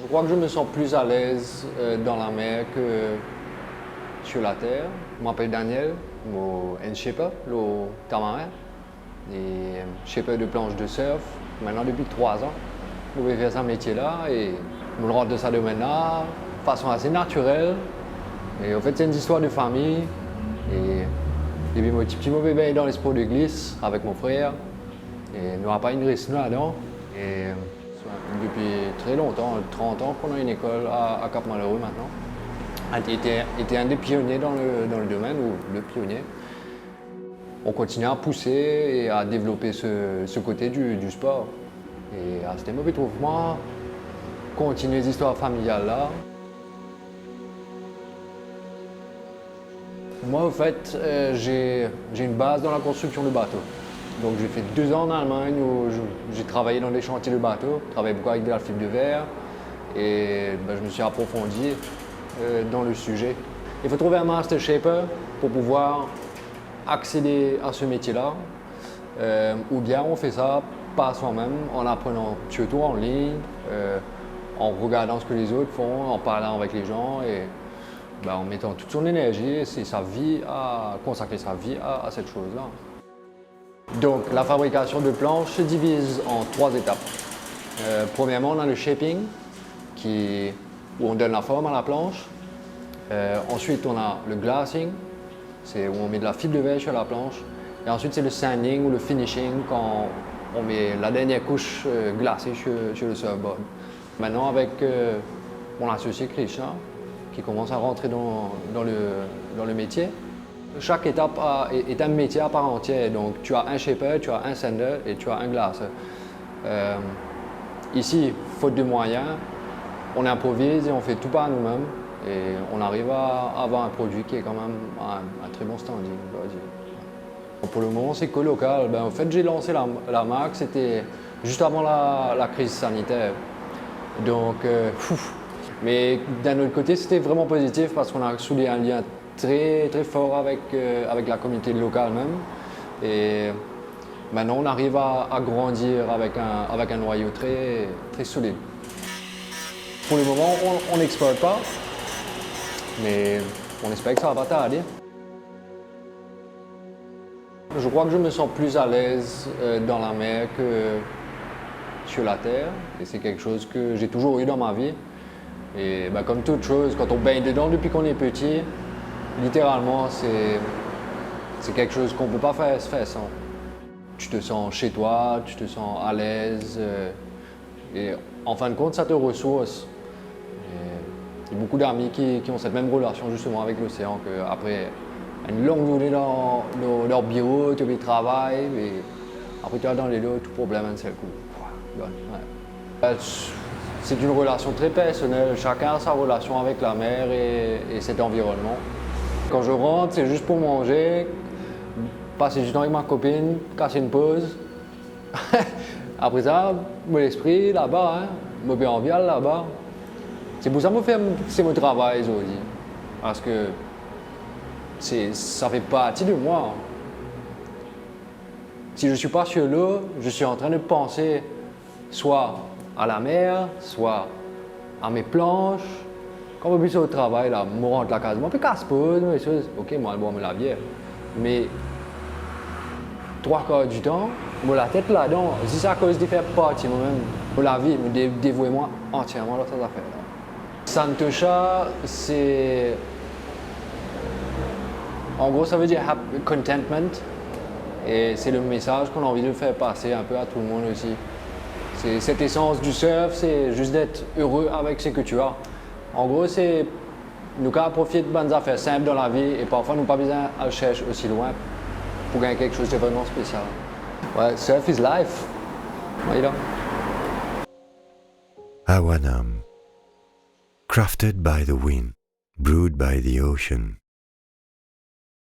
Je crois que je me sens plus à l'aise dans la mer que sur la terre. Je m'appelle Daniel, je suis shipper, le tamarin, et shipper de planche de surf, maintenant depuis 3 ans. Je vais faire ce métier-là et je me rentre de ça domaine-là de façon assez naturelle. Et en fait, c'est une histoire de famille. Et depuis mon petit bébé dans les sports de glisse avec mon frère. Et nous n'avons pas une risque là-dedans. Et depuis très longtemps, 30 ans qu'on a une école à Cap-Malheureux maintenant. Il était un des pionniers dans le domaine, ou le pionnier. On continue à pousser et à développer ce côté du sport. Et à ce moment, je trouve moi, continuer les histoires familiales là. Moi, en fait, j'ai une base dans la construction de bateaux. Donc, j'ai fait 2 ans en Allemagne où j'ai travaillé dans des chantiers de bateaux, travaillé beaucoup avec de la fibre de verre et je me suis approfondi dans le sujet. Il faut trouver un master shaper pour pouvoir accéder à ce métier-là. Ou bien on fait ça par soi-même en apprenant surtout en ligne, en regardant ce que les autres font, en parlant avec les gens et en mettant toute son énergie et consacrer sa vie à cette chose-là. Donc la fabrication de planches se divise en 3 étapes. Premièrement, on a le shaping, où on donne la forme à la planche. Ensuite, on a le glassing, c'est où on met de la fibre de verre sur la planche. Et ensuite, c'est le sanding ou le finishing, quand on met la dernière couche glacée sur le surfboard. Maintenant, avec mon associé Christian, qui commence à rentrer dans le métier, chaque étape est un métier à part entière. Donc, tu as un shaper, tu as un sander et tu as un glaceur. Ici, faute de moyens, on improvise et on fait tout par nous-mêmes. Et on arrive à avoir un produit qui est quand même un très bon standing, on doit dire. Pour le moment, c'est que local. En fait, j'ai lancé la marque, c'était juste avant la crise sanitaire. Donc, mais d'un autre côté, c'était vraiment positif parce qu'on a soudé un lien très, très fort avec la communauté locale même. Et maintenant, on arrive à grandir avec un noyau très, très solide. Pour le moment, on n'exporte pas, mais on espère que ça va pas tarder. Je crois que je me sens plus à l'aise dans la mer que sur la terre. Et c'est quelque chose que j'ai toujours eu dans ma vie. Et comme toute chose, quand on baigne dedans depuis qu'on est petit, littéralement, c'est quelque chose qu'on ne peut pas faire sans. Tu te sens chez toi, tu te sens à l'aise. Et en fin de compte, ça te ressource. Il y a beaucoup d'amis qui ont cette même relation justement avec l'océan, qu'après une longue journée dans leur bureau, tu travailles, et après tu vas dans les dos, tout problème un seul coup. Ouais. C'est une relation très personnelle, chacun a sa relation avec la mer et cet environnement. Quand je rentre, c'est juste pour manger, passer du temps avec ma copine, casser une pause. Après ça, mon esprit là-bas, me bien en viale là-bas. C'est pour ça que c'est mon travail aujourd'hui. Parce que ça fait partie de moi. Si je ne suis pas sur l'eau, je suis en train de penser soit à la mer, soit à mes planches. Quand je suis au travail, là, je rentre la case, je peux casser pause, ok, moi, je bois la bière. Mais 3/4 du temps, je la tête là-dedans. Si c'est à cause de faire partie moi-même, pour la vie, me dévouer moi entièrement à cette affaire-là. Santosha, c'est. En gros, ça veut dire contentment. Et c'est le message qu'on a envie de faire passer un peu à tout le monde aussi. C'est cette essence du surf, c'est juste d'être heureux avec ce que tu as. En gros, c'est nous qu'à profiter de bonnes affaires simples dans la vie et parfois nous pas besoin de chercher aussi loin pour gagner quelque chose de vraiment spécial. Ouais, surf is life. Voilà. Awanam, crafted by the wind, brewed by the ocean.